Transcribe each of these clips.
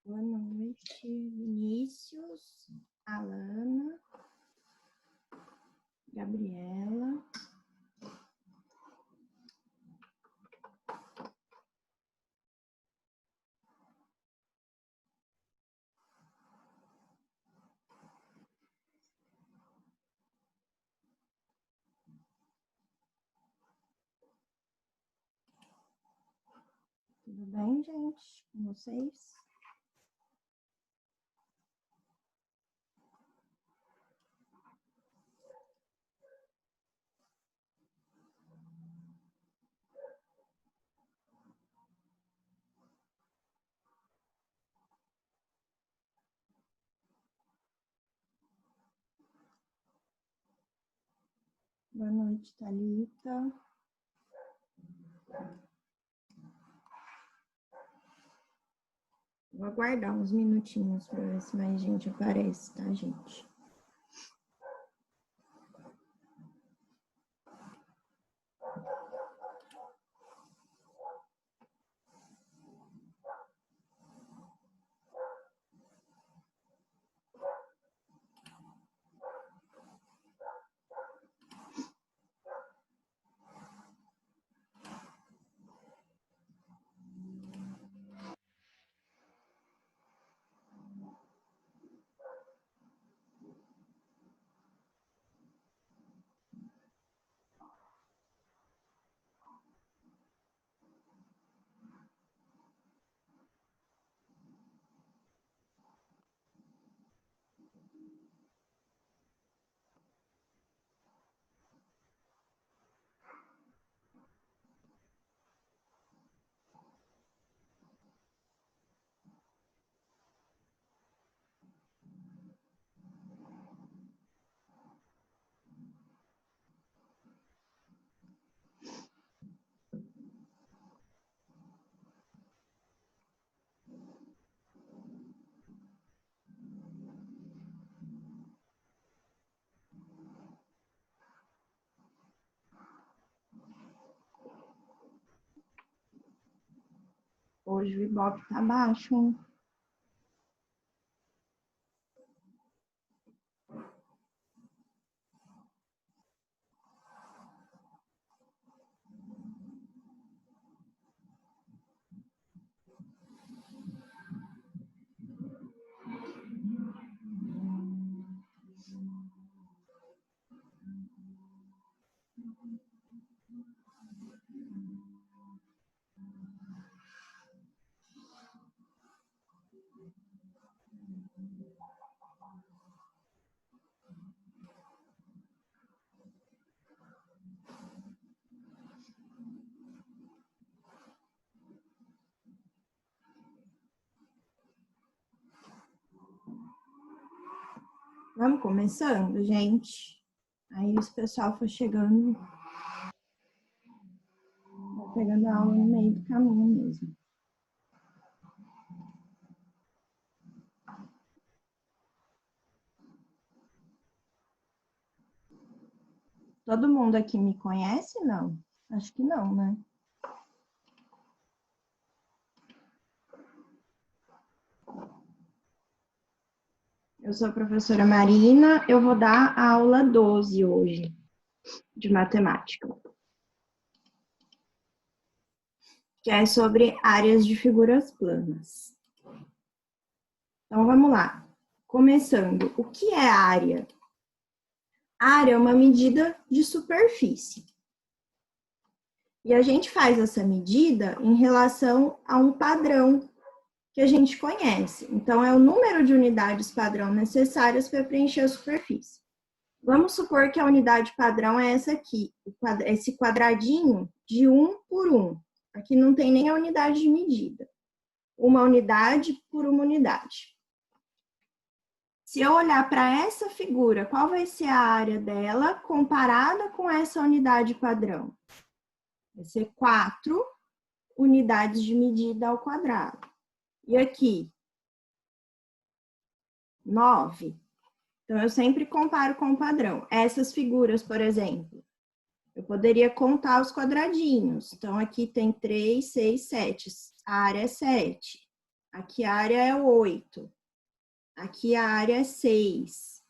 Boa noite, Vinícius, Alana, Gabriela. Tudo bem, gente? Com vocês? Boa noite, Thalita. Vou aguardar uns minutinhos para ver se mais gente aparece, tá, gente? Hoje o Ibope tá baixo, hein? Vamos começando, gente? Aí o pessoal foi chegando, tá pegando a aula no meio do caminho mesmo. Todo mundo aqui me conhece, não? Acho que não, né? Eu sou a professora Marina, eu vou dar a aula 12 hoje, de matemática. Que é sobre áreas de figuras planas. Então, vamos lá. Começando, o que é área? Área é uma medida de superfície. E a gente faz essa medida em relação a um padrão que a gente conhece. Então, é o número de unidades padrão necessárias para preencher a superfície. Vamos supor que a unidade padrão é essa aqui, esse quadradinho de 1 por 1. Aqui não tem nem a unidade de medida. Uma unidade por uma unidade. Se eu olhar para essa figura, qual vai ser a área dela comparada com essa unidade padrão? Vai ser 4 unidades de medida ao quadrado. E aqui, 9. Então, eu sempre comparo com o padrão. Essas figuras, por exemplo, eu poderia contar os quadradinhos. Então, aqui tem 3, 6, 7. A área é 7. Aqui a área é 8. Aqui a área é 6.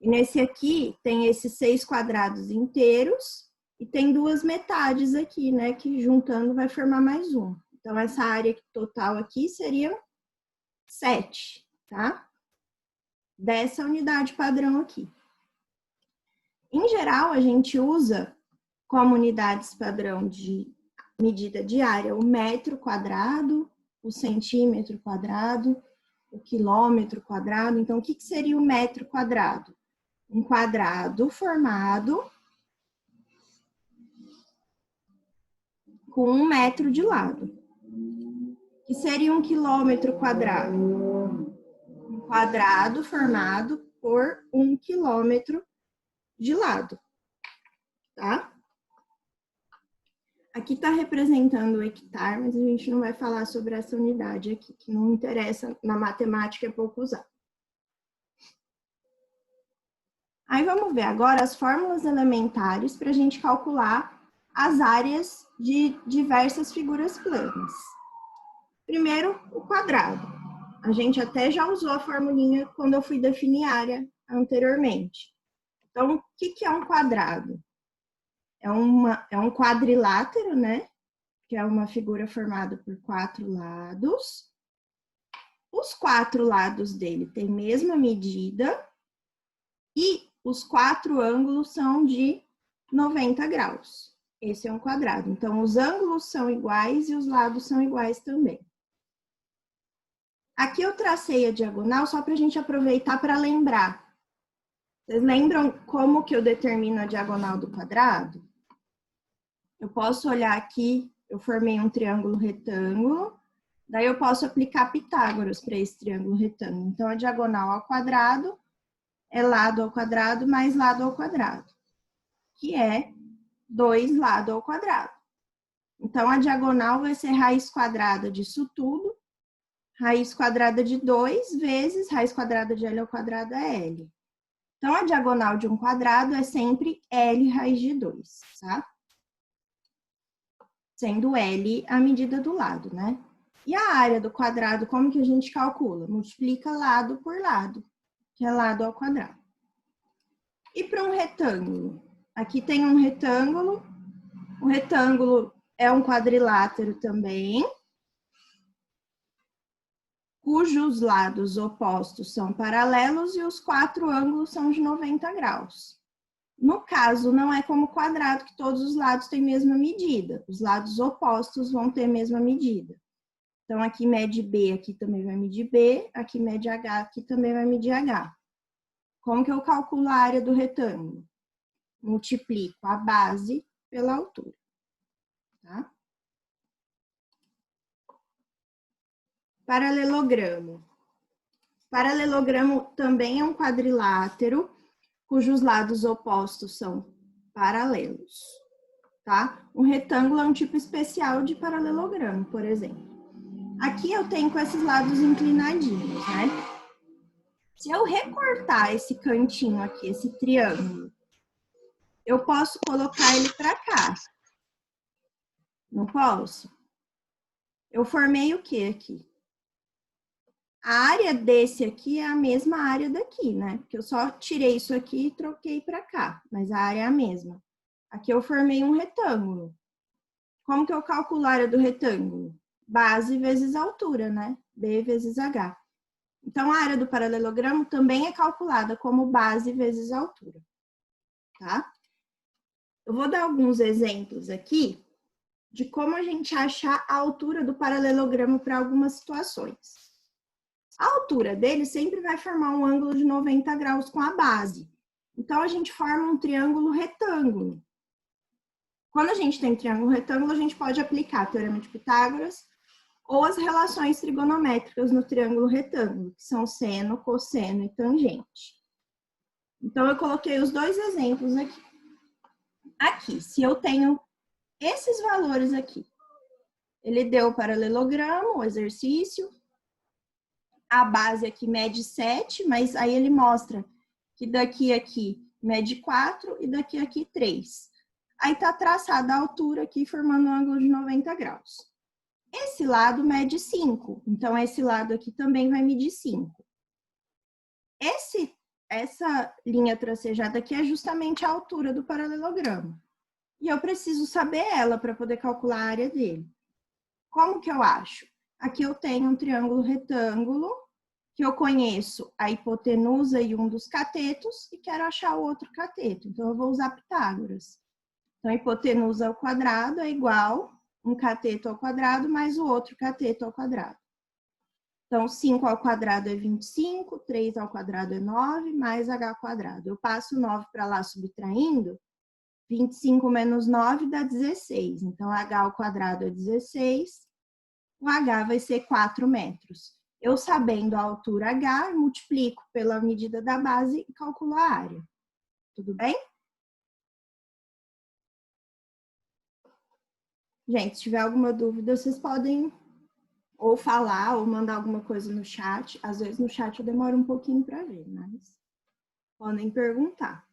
E nesse aqui tem esses 6 quadrados inteiros e tem 2 metades aqui, né? Que juntando vai formar mais um. Então, essa área total aqui seria 7, tá? Dessa unidade padrão aqui. Em geral, a gente usa como unidades padrão de medida de área o metro quadrado, o centímetro quadrado, o quilômetro quadrado. Então, o que seria o metro quadrado? Um quadrado formado com 1 metro de lado. Que seria um quilômetro quadrado? Um quadrado formado por 1 quilômetro de lado, tá? Aqui está representando o hectare, mas a gente não vai falar sobre essa unidade aqui, que não interessa, na matemática é pouco usado. Aí vamos ver agora as fórmulas elementares para a gente calcular as áreas de diversas figuras planas. Primeiro, o quadrado. A gente até já usou a formulinha quando eu fui definir área anteriormente. Então, o que é um quadrado? É um quadrilátero, né? Que é uma figura formada por 4 lados. Os 4 lados dele têm mesma medida e os 4 ângulos são de 90 graus. Esse é um quadrado. Então, os ângulos são iguais e os lados são iguais também. Aqui eu tracei a diagonal só para a gente aproveitar para lembrar. Vocês lembram como que eu determino a diagonal do quadrado? Eu posso olhar aqui, eu formei um triângulo retângulo, daí eu posso aplicar Pitágoras para esse triângulo retângulo. Então, a diagonal ao quadrado é lado ao quadrado mais lado ao quadrado, que é 2 lado ao quadrado. Então, a diagonal vai ser raiz quadrada disso tudo, raiz quadrada de 2 vezes raiz quadrada de L ao quadrado é L. Então, a diagonal de um quadrado é sempre L raiz de 2, tá? Sendo L a medida do lado, né? E a área do quadrado, como que a gente calcula? Multiplica lado por lado, que é lado ao quadrado. E para um retângulo? Aqui tem um retângulo. O retângulo é um quadrilátero também, cujos lados opostos são paralelos e os 4 ângulos são de 90 graus. No caso, não é como quadrado, que todos os lados têm a mesma medida. Os lados opostos vão ter a mesma medida. Então, aqui mede B, aqui também vai medir B, aqui mede H, aqui também vai medir H. Como que eu calculo a área do retângulo? Multiplico a base pela altura, tá? Paralelogramo. Paralelogramo também é um quadrilátero, cujos lados opostos são paralelos, tá? Um retângulo é um tipo especial de paralelogramo, por exemplo. Aqui eu tenho com esses lados inclinadinhos, né? Se eu recortar esse cantinho aqui, esse triângulo, eu posso colocar ele para cá. Não posso? Eu formei o que aqui? A área desse aqui é a mesma área daqui, né? Porque eu só tirei isso aqui e troquei para cá, mas a área é a mesma. Aqui eu formei um retângulo. Como que eu calculo a área do retângulo? Base vezes altura, né? B vezes H. Então, a área do paralelogramo também é calculada como base vezes altura, tá? Eu vou dar alguns exemplos aqui de como a gente achar a altura do paralelogramo para algumas situações. A altura dele sempre vai formar um ângulo de 90 graus com a base. Então, a gente forma um triângulo retângulo. Quando a gente tem triângulo retângulo, a gente pode aplicar o teorema de Pitágoras ou as relações trigonométricas no triângulo retângulo, que são seno, cosseno e tangente. Então, eu coloquei os dois exemplos aqui. Aqui, se eu tenho esses valores aqui, ele deu o paralelogramo, o exercício. A base aqui mede 7, mas aí ele mostra que daqui a aqui mede 4 e daqui a aqui 3. Aí tá traçada a altura aqui, formando um ângulo de 90 graus. Esse lado mede 5, então esse lado aqui também vai medir 5. Essa linha tracejada aqui é justamente a altura do paralelogramo. E eu preciso saber ela para poder calcular a área dele. Como que eu acho? Aqui eu tenho um triângulo retângulo, que eu conheço a hipotenusa e um dos catetos, e quero achar o outro cateto. Então, eu vou usar Pitágoras. Então, a hipotenusa ao quadrado é igual um cateto ao quadrado mais o outro cateto ao quadrado. Então, 5 ao quadrado é 25, 3 ao quadrado é 9, mais h quadrado. Eu passo 9 para lá subtraindo, 25 menos 9 dá 16. Então, h ao quadrado é 16, o h vai ser 4 metros. Eu sabendo a altura h, multiplico pela medida da base e calculo a área. Tudo bem? Gente, se tiver alguma dúvida, vocês podem ou falar ou mandar alguma coisa no chat. Às vezes no chat eu demoro um pouquinho para ver, mas podem perguntar.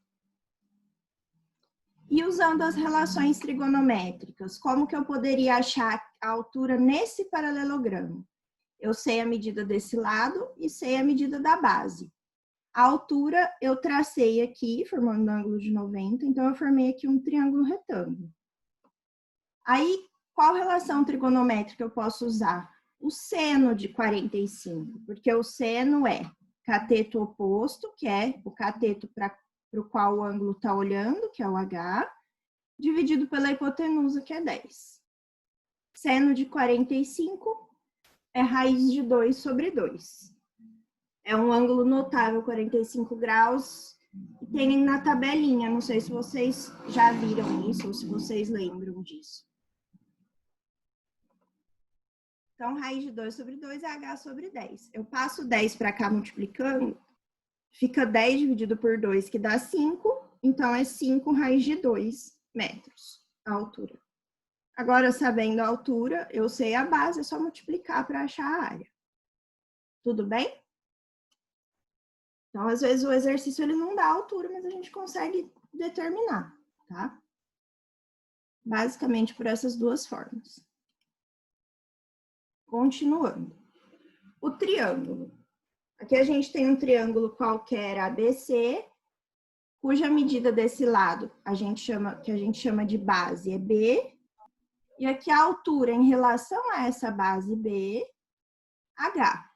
E usando as relações trigonométricas, como que eu poderia achar a altura nesse paralelogramo? Eu sei a medida desse lado e sei a medida da base. A altura eu tracei aqui, formando um ângulo de 90, então eu formei aqui um triângulo retângulo. Aí, qual relação trigonométrica eu posso usar? O seno de 45, porque o seno é cateto oposto, que é o cateto para o qual o ângulo está olhando, que é o H, dividido pela hipotenusa, que é 10. Seno de 45 é raiz de 2 sobre 2. É um ângulo notável, 45 graus, e tem na tabelinha, não sei se vocês já viram isso ou se vocês lembram disso. Então, raiz de 2 sobre 2 é h sobre 10. Eu passo 10 para cá multiplicando, fica 10 dividido por 2, que dá 5, então é 5 raiz de 2 metros a altura. Agora, sabendo a altura, eu sei a base, é só multiplicar para achar a área. Tudo bem? Então, às vezes, o exercício ele não dá a altura, mas a gente consegue determinar, tá? Basicamente por essas duas formas. Continuando. O triângulo. Aqui a gente tem um triângulo qualquer ABC, cuja medida desse lado que a gente chama de base é B, e aqui a altura em relação a essa base B, H.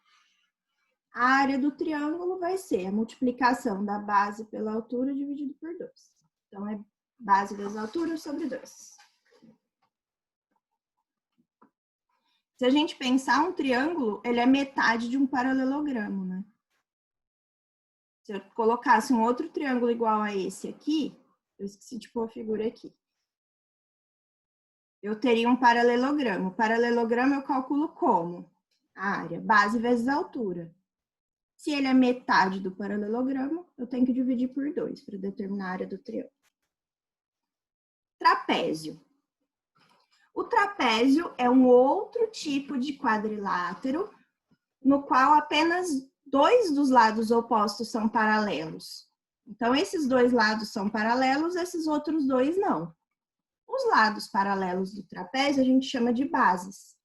A área do triângulo vai ser a multiplicação da base pela altura dividido por 2. Então, é base vezes altura sobre 2. Se a gente pensar um triângulo, ele é metade de um paralelogramo, né? Se eu colocasse um outro triângulo igual a esse aqui, eu esqueci de pôr a figura aqui. Eu teria um paralelogramo. O paralelogramo eu calculo como? A área, base vezes altura. Se ele é metade do paralelogramo, eu tenho que dividir por 2 para determinar a área do triângulo. Trapézio. O trapézio é um outro tipo de quadrilátero no qual apenas 2 dos lados opostos são paralelos. Então, esses 2 lados são paralelos, esses outros 2 não. Os lados paralelos do trapézio a gente chama de bases.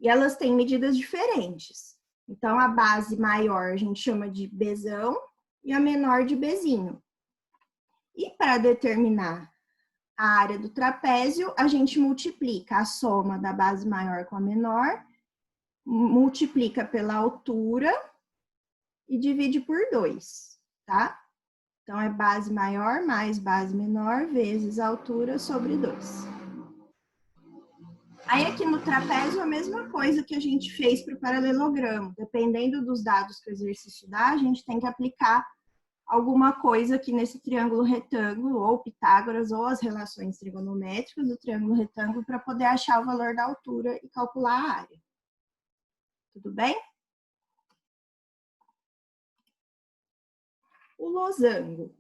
E elas têm medidas diferentes. Então, a base maior a gente chama de Bzão e a menor de Bzinho. E para determinar a área do trapézio, a gente multiplica a soma da base maior com a menor, multiplica pela altura e divide por 2, tá? Então, é base maior mais base menor vezes a altura sobre 2. Aí, aqui no trapézio, a mesma coisa que a gente fez para o paralelogramo. Dependendo dos dados que o exercício dá, a gente tem que aplicar alguma coisa aqui nesse triângulo retângulo, ou Pitágoras, ou as relações trigonométricas do triângulo retângulo, para poder achar o valor da altura e calcular a área. Tudo bem? O losango.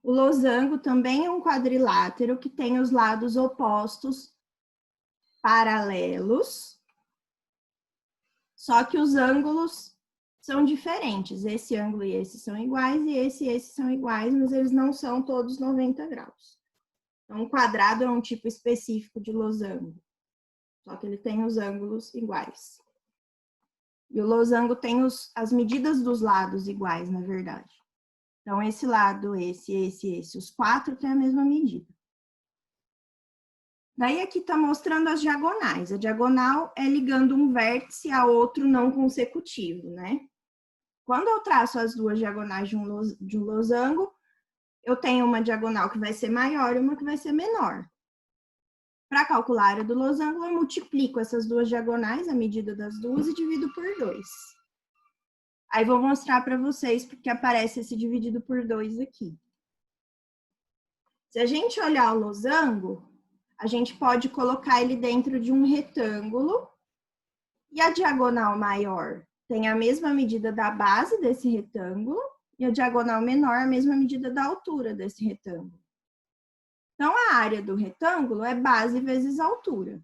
O losango também é um quadrilátero que tem os lados opostos paralelos, só que os ângulos são diferentes. Esse ângulo e esse são iguais, e esse são iguais, mas eles não são todos 90 graus. Então, um quadrado é um tipo específico de losango. só que ele tem os ângulos iguais. E o losango tem as medidas dos lados iguais, na verdade. Então, esse lado, esse, os quatro têm a mesma medida. Daí, aqui está mostrando as diagonais. A diagonal é ligando um vértice a outro não consecutivo, né? Quando eu traço as duas diagonais de um losango, eu tenho uma diagonal que vai ser maior e uma que vai ser menor. Para calcular a área do losango, eu multiplico essas duas diagonais, a medida das duas, e divido por 2. Aí vou mostrar para vocês porque aparece esse dividido por 2 aqui. Se a gente olhar o losango, a gente pode colocar ele dentro de um retângulo e a diagonal maior tem a mesma medida da base desse retângulo e a diagonal menor a mesma medida da altura desse retângulo. Então, a área do retângulo é base vezes altura.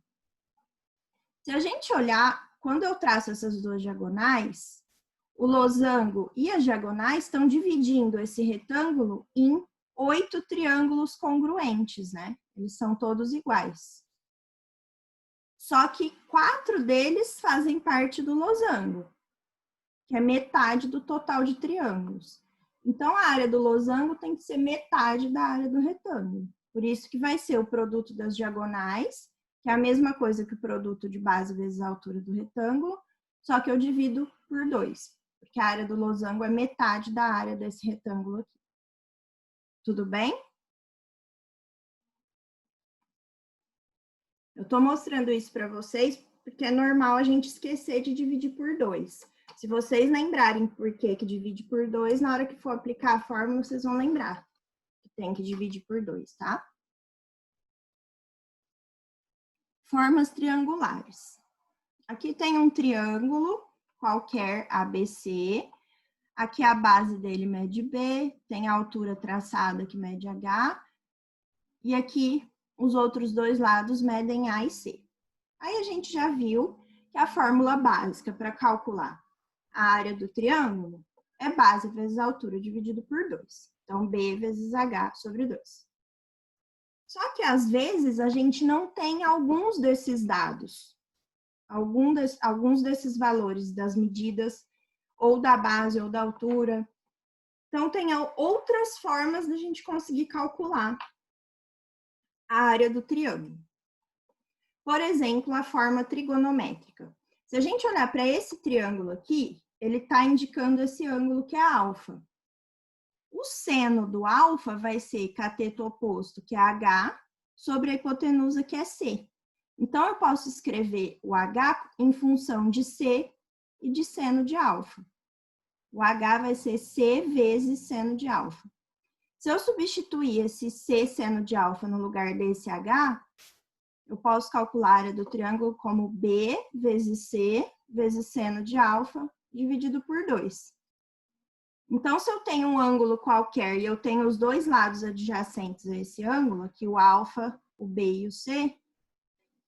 Se a gente olhar, quando eu traço essas duas diagonais, o losango e as diagonais estão dividindo esse retângulo em 8 triângulos congruentes, né? Eles são todos iguais. Só que 4 deles fazem parte do losango, que é metade do total de triângulos. Então, a área do losango tem que ser metade da área do retângulo. Por isso que vai ser o produto das diagonais, que é a mesma coisa que o produto de base vezes a altura do retângulo, só que eu divido por 2, porque a área do losango é metade da área desse retângulo aqui. Tudo bem? Eu estou mostrando isso para vocês porque é normal a gente esquecer de dividir por 2. Se vocês lembrarem por que divide por 2, na hora que for aplicar a fórmula, vocês vão lembrar que tem que dividir por 2, tá? Formas triangulares. Aqui tem um triângulo qualquer ABC. Aqui a base dele mede B, tem a altura traçada que mede H. E aqui os outros dois lados medem A e C. Aí a gente já viu que a fórmula básica para calcular a área do triângulo é base vezes a altura dividido por 2. Então, B vezes H sobre 2. Só que, às vezes, a gente não tem alguns desses dados, alguns desses valores das medidas, ou da base ou da altura. Então, tem outras formas da gente conseguir calcular a área do triângulo. Por exemplo, a forma trigonométrica. Se a gente olhar para esse triângulo aqui, ele está indicando esse ângulo que é alfa. O seno do alfa vai ser cateto oposto, que é H, sobre a hipotenusa, que é C. Então, eu posso escrever o H em função de C e de seno de alfa. O H vai ser C vezes seno de alfa. Se eu substituir esse C seno de alfa no lugar desse H, eu posso calcular a área do triângulo como B vezes C vezes seno de alfa dividido por 2. Então, se eu tenho um ângulo qualquer e eu tenho os dois lados adjacentes a esse ângulo, aqui o alfa, o B e o C,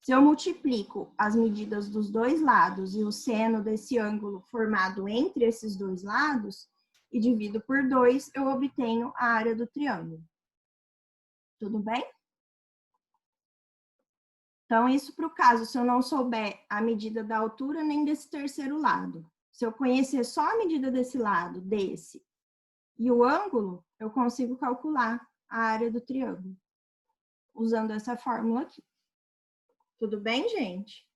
se eu multiplico as medidas dos dois lados e o seno desse ângulo formado entre esses dois lados e divido por 2, eu obtenho a área do triângulo. Tudo bem? Então, isso para o caso, se eu não souber a medida da altura nem desse terceiro lado. Se eu conhecer só a medida desse lado, desse, e o ângulo, eu consigo calcular a área do triângulo, usando essa fórmula aqui. Tudo bem, gente?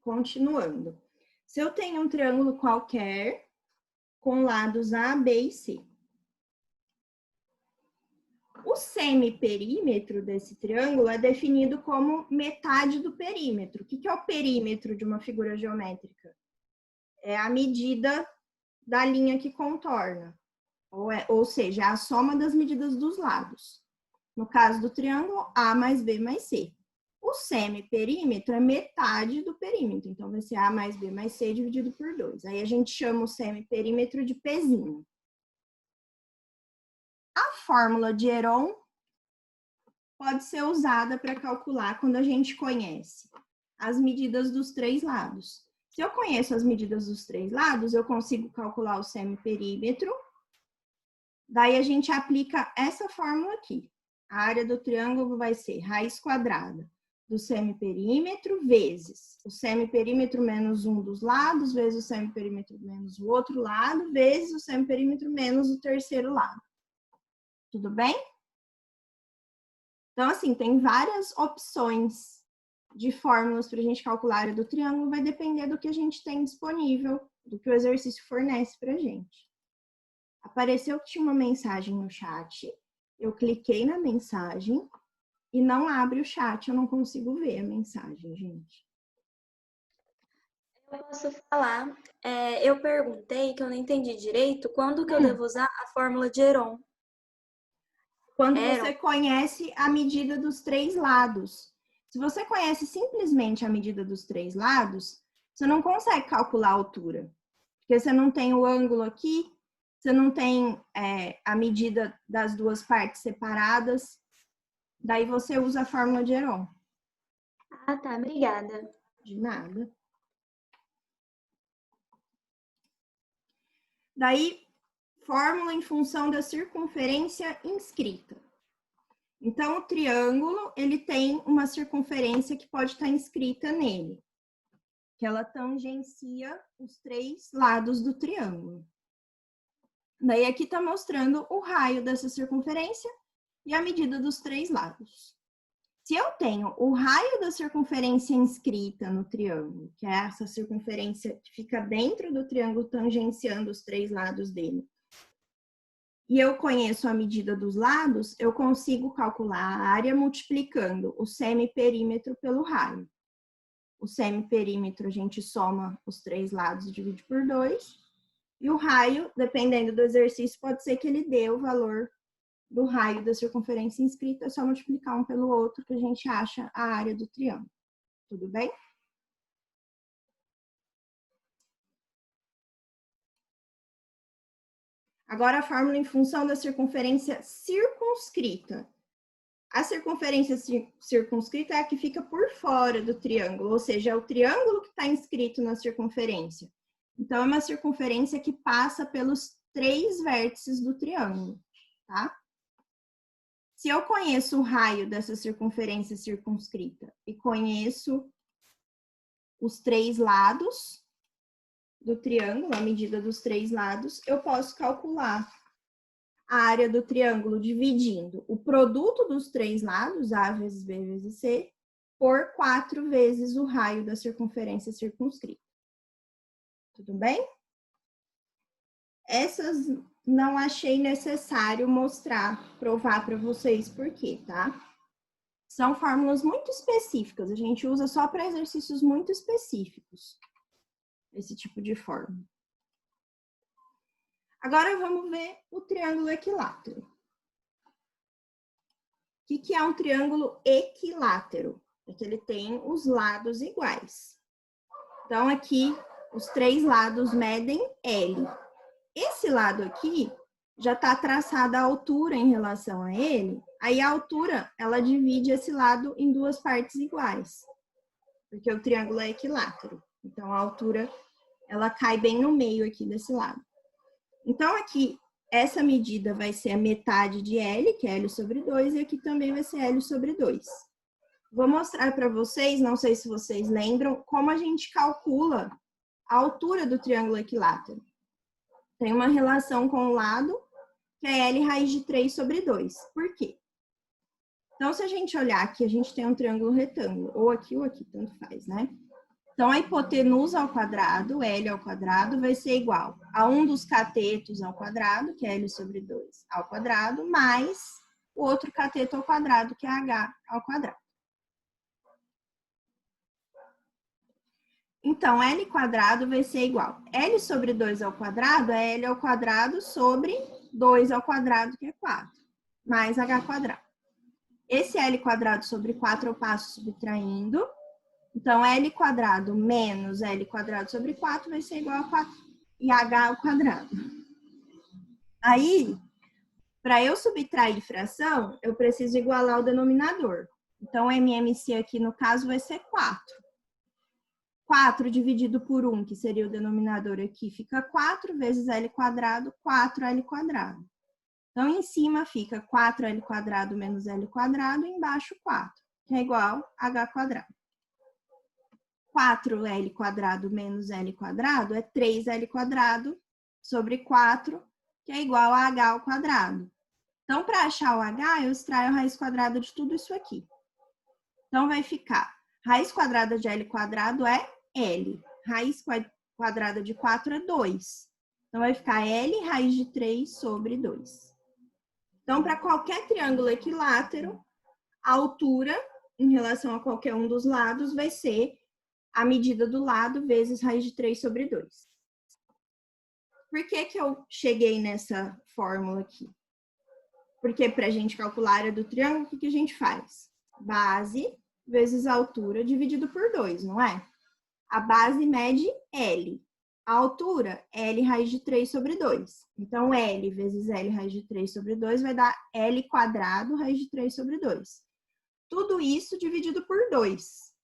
Continuando. Se eu tenho um triângulo qualquer, com lados A, B e C. O semiperímetro desse triângulo é definido como metade do perímetro. O que é o perímetro de uma figura geométrica? É a medida da linha que contorna, ou seja, a soma das medidas dos lados. No caso do triângulo, A mais B mais C. O semiperímetro é metade do perímetro, então vai ser A mais B mais C dividido por 2. Aí a gente chama o semiperímetro de Pzinho. A fórmula de Heron pode ser usada para calcular quando a gente conhece as medidas dos três lados. Se eu conheço as medidas dos três lados, eu consigo calcular o semiperímetro Daí a gente aplica essa fórmula aqui. A área do triângulo vai ser raiz quadrada do semiperímetro vezes o semiperímetro menos um dos lados, vezes o semiperímetro menos o outro lado, vezes o semiperímetro menos o terceiro lado. Tudo bem? Então, assim, tem várias opções de fórmulas para a gente calcular a área do triângulo, vai depender do que a gente tem disponível, do que o exercício fornece para a gente. Apareceu que tinha uma mensagem no chat, eu cliquei na mensagem e não abre o chat, eu não consigo ver a mensagem, gente. Eu posso falar. Eu perguntei, que eu não entendi direito, quando que eu devo usar a fórmula de Heron? Quando você conhece a medida dos três lados. Se você conhece simplesmente a medida dos três lados, você não consegue calcular a altura. Porque você não tem o ângulo aqui, você não tem a medida das duas partes separadas. Daí você usa a fórmula de Heron. Ah, tá. Obrigada. De nada. Daí, fórmula em função da circunferência inscrita. Então, o triângulo, ele tem uma circunferência que pode estar inscrita nele, que ela tangencia os três lados do triângulo. Daí, aqui está mostrando o raio dessa circunferência e a medida dos três lados. Se eu tenho o raio da circunferência inscrita no triângulo, que é essa circunferência que fica dentro do triângulo tangenciando os três lados dele, e eu conheço a medida dos lados, eu consigo calcular a área multiplicando o semiperímetro pelo raio. O semiperímetro a gente soma os três lados e divide por 2. E o raio, dependendo do exercício, pode ser que ele dê o valor do raio da circunferência inscrita, é só multiplicar um pelo outro que a gente acha a área do triângulo. Tudo bem? Agora a fórmula em função da circunferência circunscrita. A circunferência circunscrita é a que fica por fora do triângulo, ou seja, é o triângulo que está inscrito na circunferência. Então, é uma circunferência que passa pelos três vértices do triângulo, tá? Se eu conheço o raio dessa circunferência circunscrita e conheço os três lados do triângulo, a medida dos três lados, eu posso calcular a área do triângulo dividindo o produto dos três lados, A vezes B vezes C, por 4 vezes o raio da circunferência circunscrita. Tudo bem? Essas não achei necessário mostrar, provar para vocês por quê, tá? São fórmulas muito específicas, a gente usa só para exercícios muito específicos, esse tipo de fórmula. Agora vamos ver o triângulo equilátero. O que é um triângulo equilátero? É que ele tem os lados iguais. Então, aqui, os três lados medem L. Esse lado aqui já está traçada a altura em relação a ele. Aí, a altura, ela divide esse lado em duas partes iguais. Porque o triângulo é equilátero. Então, a altura, ela cai bem no meio aqui desse lado. Então, aqui, essa medida vai ser a metade de L, que é L sobre 2, e aqui também vai ser L sobre 2. Vou mostrar para vocês, não sei se vocês lembram, como a gente calcula a altura do triângulo equilátero. Tem uma relação com o lado, que é L raiz de 3 sobre 2. Por quê? Então, se a gente olhar aqui, a gente tem um triângulo retângulo, ou aqui, tanto faz, né? Então, a hipotenusa ao quadrado, L ao quadrado, vai ser igual a um dos catetos ao quadrado, que é L sobre 2 ao quadrado, mais o outro cateto ao quadrado, que é H ao quadrado. Então, L quadrado vai ser igual. L sobre 2 ao quadrado é L ao quadrado sobre 2 ao quadrado, que é 4, mais H quadrado. Esse L quadrado sobre 4 eu passo subtraindo. Então, L quadrado menos L quadrado sobre 4 vai ser igual a 4 e H ao quadrado. Aí, para eu subtrair fração, eu preciso igualar o denominador. Então, MMC aqui, no caso, vai ser 4. 4 dividido por 1, que seria o denominador aqui, fica 4 vezes L quadrado, 4L quadrado. Então, em cima fica 4L² menos L², e embaixo 4, que é igual a H². 4L² menos L² é 3L² sobre 4, que é igual a H². Então, para achar o H, eu extraio a raiz quadrada de tudo isso aqui. Então, vai ficar, raiz quadrada de L² é L, raiz quadrada de 4 é 2. Então, vai ficar L raiz de 3 sobre 2. Então, para qualquer triângulo equilátero, a altura em relação a qualquer um dos lados vai ser a medida do lado vezes raiz de 3 sobre 2. Por que que eu cheguei nessa fórmula aqui? Porque para a gente calcular a área do triângulo, o que a gente faz? Base vezes altura dividido por 2, não é? A base mede L. A altura, L raiz de 3 sobre 2. Então, L vezes L raiz de 3 sobre 2 vai dar L² raiz de 3 sobre 2. Tudo isso dividido por 2.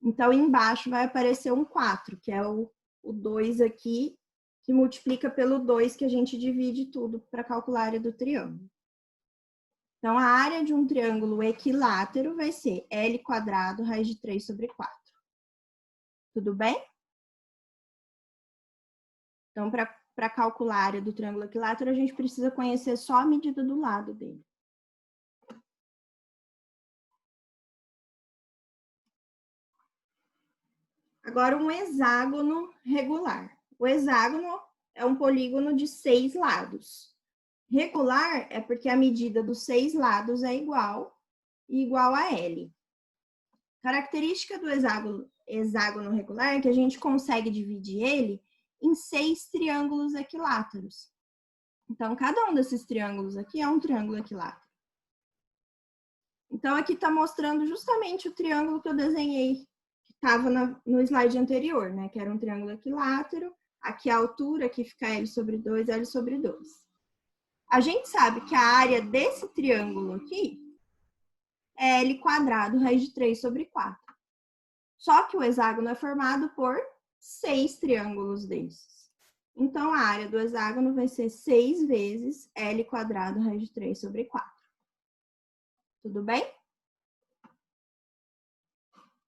Então, embaixo vai aparecer um 4, que é o 2 aqui, que multiplica pelo 2, que a gente divide tudo para calcular a área do triângulo. Então, a área de um triângulo equilátero vai ser L² raiz de 3 sobre 4. Tudo bem? Então, para calcular a área do triângulo equilátero, a gente precisa conhecer só a medida do lado dele. Agora, um hexágono regular. O hexágono é um polígono de 6 lados. Regular é porque a medida dos 6 lados é igual a L. Característica do hexágono regular é que a gente consegue dividir ele em 6 triângulos equiláteros. Então, cada um desses triângulos aqui é um triângulo equilátero. Então, aqui está mostrando justamente o triângulo que eu desenhei, que estava no slide anterior, né? Que era um triângulo equilátero. Aqui a altura, aqui fica L sobre 2, L sobre 2. A gente sabe que a área desse triângulo aqui é L² raiz de 3 sobre 4. Só que o hexágono é formado por 6 triângulos desses. Então, a área do hexágono vai ser 6 vezes L² raiz de 3 sobre 4. Tudo bem?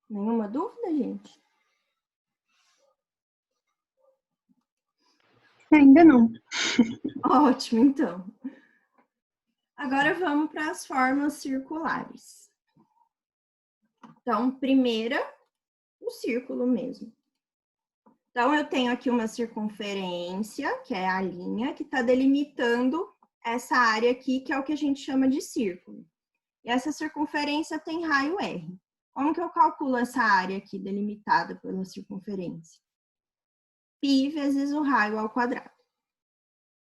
Nenhuma dúvida, gente? Ainda não. Ótimo, então. Agora vamos para as formas circulares. Então, primeira, o círculo mesmo. Então, eu tenho aqui uma circunferência, que é a linha, que está delimitando essa área aqui, que é o que a gente chama de círculo. E essa circunferência tem raio R. Como que eu calculo essa área aqui delimitada pela circunferência? Π vezes o raio ao quadrado.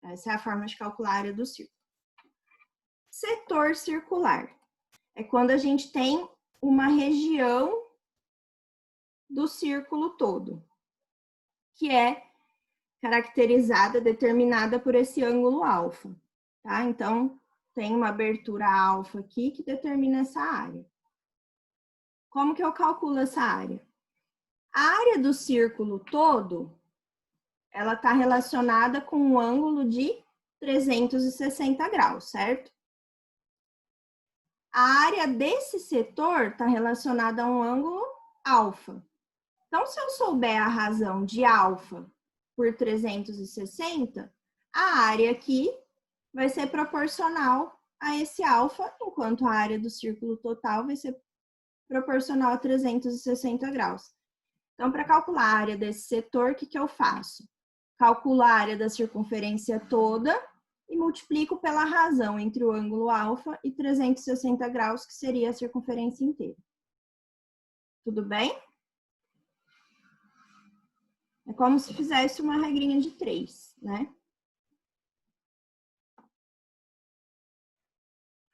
Essa é a forma de calcular a área do círculo. Setor circular. É quando a gente tem uma região do círculo todo, que é caracterizada, determinada por esse ângulo alfa, tá? Então, tem uma abertura alfa aqui que determina essa área. Como que eu calculo essa área? A área do círculo todo, ela está relacionada com um ângulo de 360 graus, certo? A área desse setor está relacionada a um ângulo alfa. Então, se eu souber a razão de alfa por 360, a área aqui vai ser proporcional a esse alfa, enquanto a área do círculo total vai ser proporcional a 360 graus. Então, para calcular a área desse setor, o que eu faço? Calculo a área da circunferência toda e multiplico pela razão entre o ângulo alfa e 360 graus, que seria a circunferência inteira. Tudo bem? É como se fizesse uma regrinha de 3, né?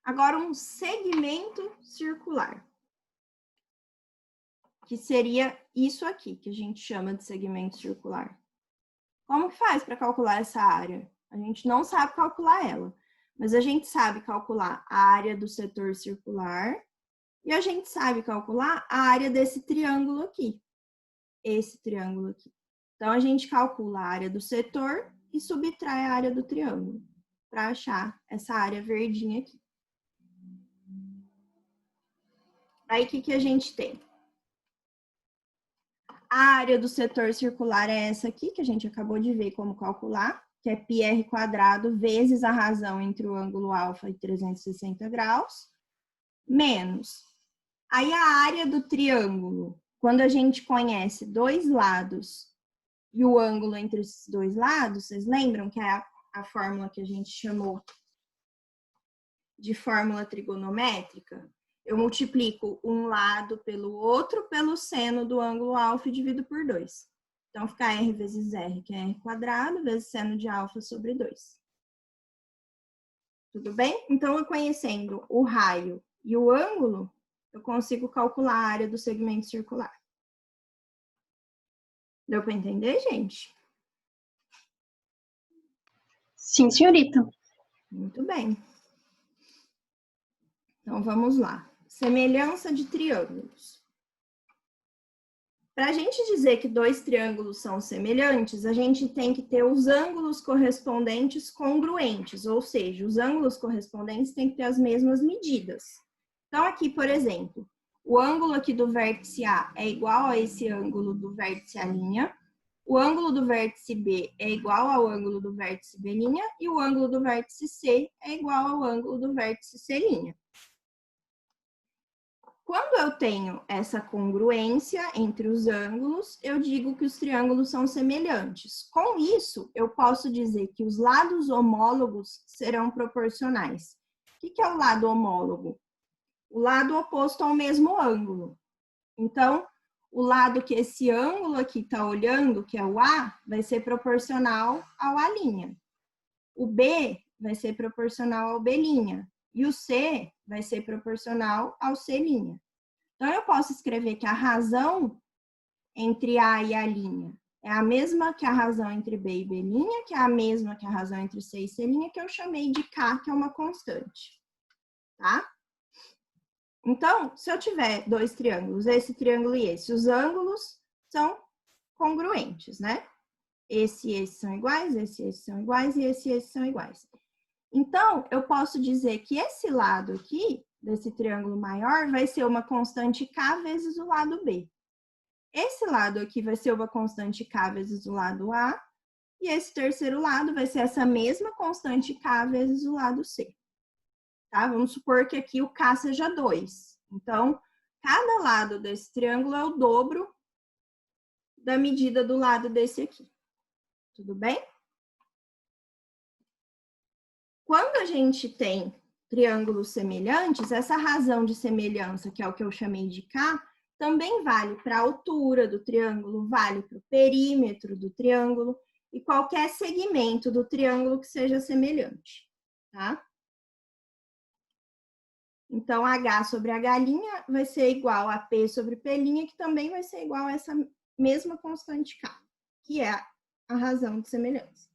Agora, um segmento circular, que seria isso aqui, que a gente chama de segmento circular. Como que faz para calcular essa área? A gente não sabe calcular ela, mas a gente sabe calcular a área do setor circular e a gente sabe calcular a área desse triângulo aqui, esse triângulo aqui. Então, a gente calcula a área do setor e subtrai a área do triângulo. para achar essa área verdinha aqui. Aí, o que a gente tem? A área do setor circular é essa aqui, que a gente acabou de ver como calcular, que é πr² vezes a razão entre o ângulo alfa e 360 graus, menos. Aí, a área do triângulo, quando a gente conhece dois lados e o ângulo entre esses dois lados, vocês lembram que é a fórmula que a gente chamou de fórmula trigonométrica? Eu multiplico um lado pelo outro pelo seno do ângulo alfa e divido por 2. Então, fica R vezes R, que é R², vezes seno de alfa sobre 2. Tudo bem? Então, eu conhecendo o raio e o ângulo, eu consigo calcular a área do segmento circular. Deu para entender, gente? Sim, senhorita. Muito bem. Então, vamos lá. Semelhança de triângulos. Para a gente dizer que dois triângulos são semelhantes, a gente tem que ter os ângulos correspondentes congruentes, ou seja, os ângulos correspondentes têm que ter as mesmas medidas. Então, aqui, por exemplo, o ângulo aqui do vértice A é igual a esse ângulo do vértice A', o ângulo do vértice B é igual ao ângulo do vértice B' e o ângulo do vértice C é igual ao ângulo do vértice C'. Quando eu tenho essa congruência entre os ângulos, eu digo que os triângulos são semelhantes. Com isso, eu posso dizer que os lados homólogos serão proporcionais. O que é o lado homólogo? O lado oposto ao mesmo ângulo. Então, o lado que esse ângulo aqui está olhando, que é o A, vai ser proporcional ao A'. O B vai ser proporcional ao B'. E o C vai ser proporcional ao C'. Então, eu posso escrever que a razão entre A e A' é a mesma que a razão entre B e B', que é a mesma que a razão entre C e C', que eu chamei de K, que é uma constante. Tá? Então, se eu tiver dois triângulos, esse triângulo e esse, os ângulos são congruentes, né? Esse e esse são iguais, esse e esse são iguais, e esse e esse são iguais. Então, eu posso dizer que esse lado aqui, desse triângulo maior, vai ser uma constante K vezes o lado B. Esse lado aqui vai ser uma constante K vezes o lado A, e esse terceiro lado vai ser essa mesma constante K vezes o lado C. Tá? Vamos supor que aqui o K seja 2. Então, cada lado desse triângulo é o dobro da medida do lado desse aqui. Tudo bem? Quando a gente tem triângulos semelhantes, essa razão de semelhança, que é o que eu chamei de K, também vale para a altura do triângulo, vale para o perímetro do triângulo e qualquer segmento do triângulo que seja semelhante, tá? Então, H sobre H' vai ser igual a P sobre P', que também vai ser igual a essa mesma constante K, que é a razão de semelhança.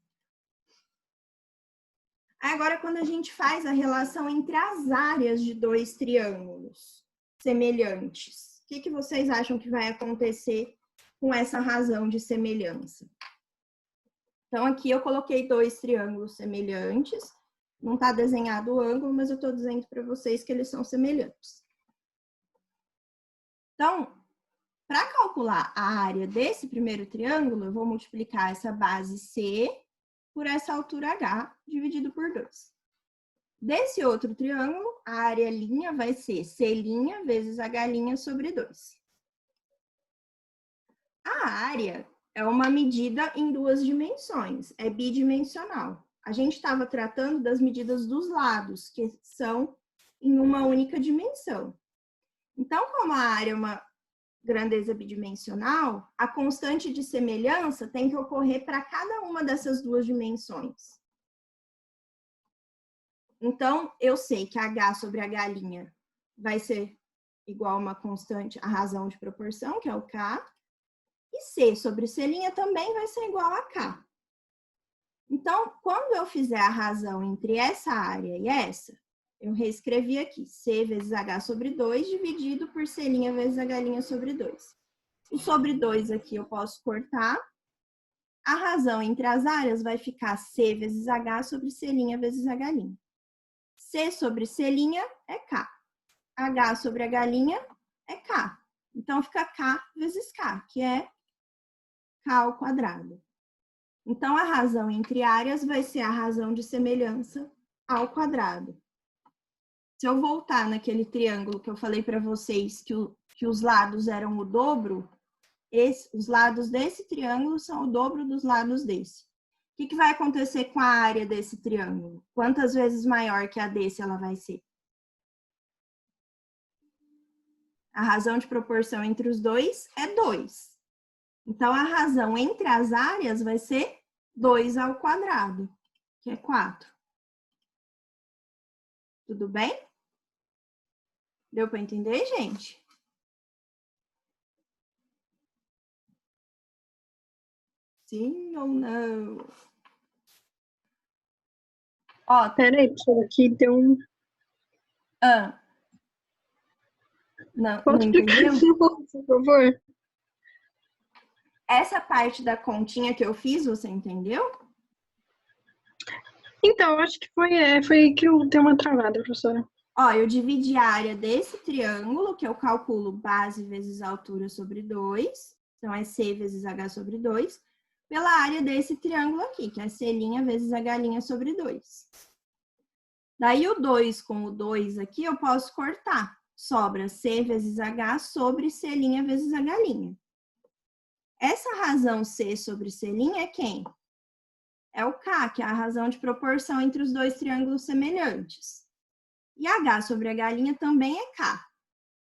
Agora, quando a gente faz a relação entre as áreas de dois triângulos semelhantes, o que vocês acham que vai acontecer com essa razão de semelhança? Então, aqui eu coloquei dois triângulos semelhantes. Não está desenhado o ângulo, mas eu estou dizendo para vocês que eles são semelhantes. Então, para calcular a área desse primeiro triângulo, eu vou multiplicar essa base C por essa altura H, dividido por 2. Desse outro triângulo, a área linha vai ser C' vezes H' sobre 2. A área é uma medida em duas dimensões, é bidimensional. A gente estava tratando das medidas dos lados, que são em uma única dimensão. Então, como a área é uma grandeza bidimensional, a constante de semelhança tem que ocorrer para cada uma dessas duas dimensões. Então, eu sei que H sobre H' vai ser igual a uma constante, a razão de proporção, que é o K, e C sobre C' também vai ser igual a K. Então, quando eu fizer a razão entre essa área e essa, eu reescrevi aqui, C vezes H sobre 2 dividido por C' vezes H' sobre 2. O sobre 2 aqui eu posso cortar. a razão entre as áreas vai ficar C vezes H sobre C' vezes H'. C sobre C' é K. H sobre H' é K. Então, fica K vezes K, que é K ao quadrado. Então, a razão entre áreas vai ser a razão de semelhança ao quadrado. Se eu voltar naquele triângulo que eu falei para vocês que os lados eram o dobro, os lados desse triângulo são o dobro dos lados desse. O que vai acontecer com a área desse triângulo? Quantas vezes maior que a desse ela vai ser? A razão de proporção entre os dois é 2. Então, a razão entre as áreas vai ser 2 ao quadrado, que é 4. Tudo bem? Deu para entender, gente? Sim ou não? Ó, peraí, professora, aqui deu um... Não, Pode não explicar entendeu? de novo, por favor? Essa parte da continha que eu fiz, você entendeu? Então, acho que foi que eu dei uma travada, professora. Ó, eu dividi a área desse triângulo, que eu calculo base vezes altura sobre 2, então é C vezes H sobre 2, pela área desse triângulo aqui, que é C' vezes H' sobre 2. Daí o 2 com o 2 aqui eu posso cortar. Sobra C vezes H sobre C' vezes H'. Essa razão C sobre C' é quem? É o K, que é a razão de proporção entre os dois triângulos semelhantes. E H sobre H' também é K,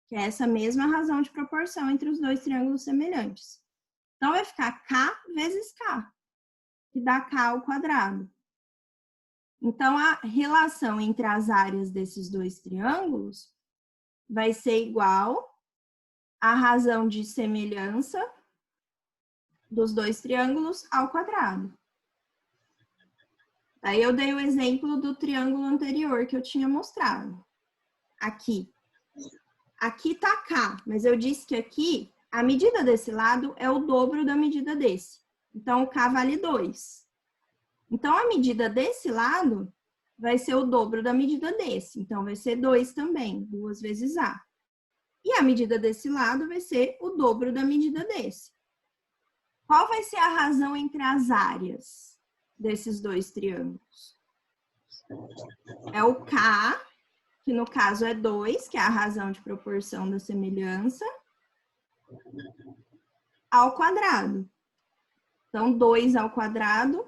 que é essa mesma razão de proporção entre os dois triângulos semelhantes. Então, vai ficar K vezes K, que dá K ao quadrado. Então, a relação entre as áreas desses dois triângulos vai ser igual à razão de semelhança dos dois triângulos ao quadrado. Aí eu dei o exemplo do triângulo anterior que eu tinha mostrado. Aqui. Aqui tá K, mas eu disse que aqui a medida desse lado é o dobro da medida desse. Então, o K vale 2. Então, a medida desse lado vai ser o dobro da medida desse. Então, vai ser 2 também, 2 vezes A. E a medida desse lado vai ser o dobro da medida desse. Qual vai ser a razão entre as áreas desses dois triângulos? É o K, que no caso é 2, que é a razão de proporção da semelhança, ao quadrado. Então, 2 ao quadrado,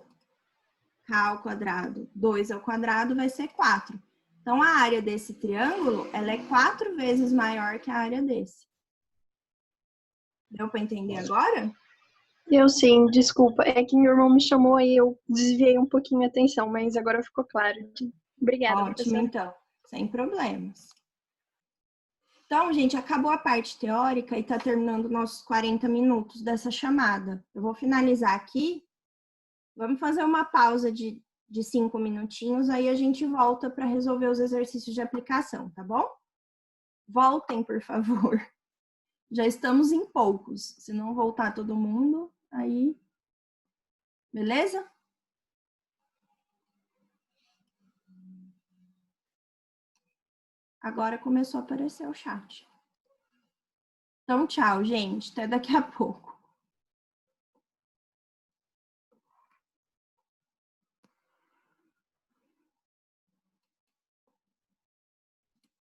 K ao quadrado, 2 ao quadrado vai ser 4. Então, a área desse triângulo, ela é 4 vezes maior que a área desse. Deu para entender agora? Eu sim, desculpa. É que meu irmão me chamou e eu desviei um pouquinho a atenção, mas agora ficou claro. Obrigada, Ótimo, professora. então. Sem problemas. Então, gente, acabou a parte teórica e está terminando nossos 40 minutos dessa chamada. Eu vou finalizar aqui. Vamos fazer uma pausa de 5 minutinhos, aí a gente volta para resolver os exercícios de aplicação, tá bom? Voltem, por favor. Já estamos em poucos. Se não voltar todo mundo, aí... Beleza? Agora começou a aparecer o chat. Então, tchau, gente. Até daqui a pouco.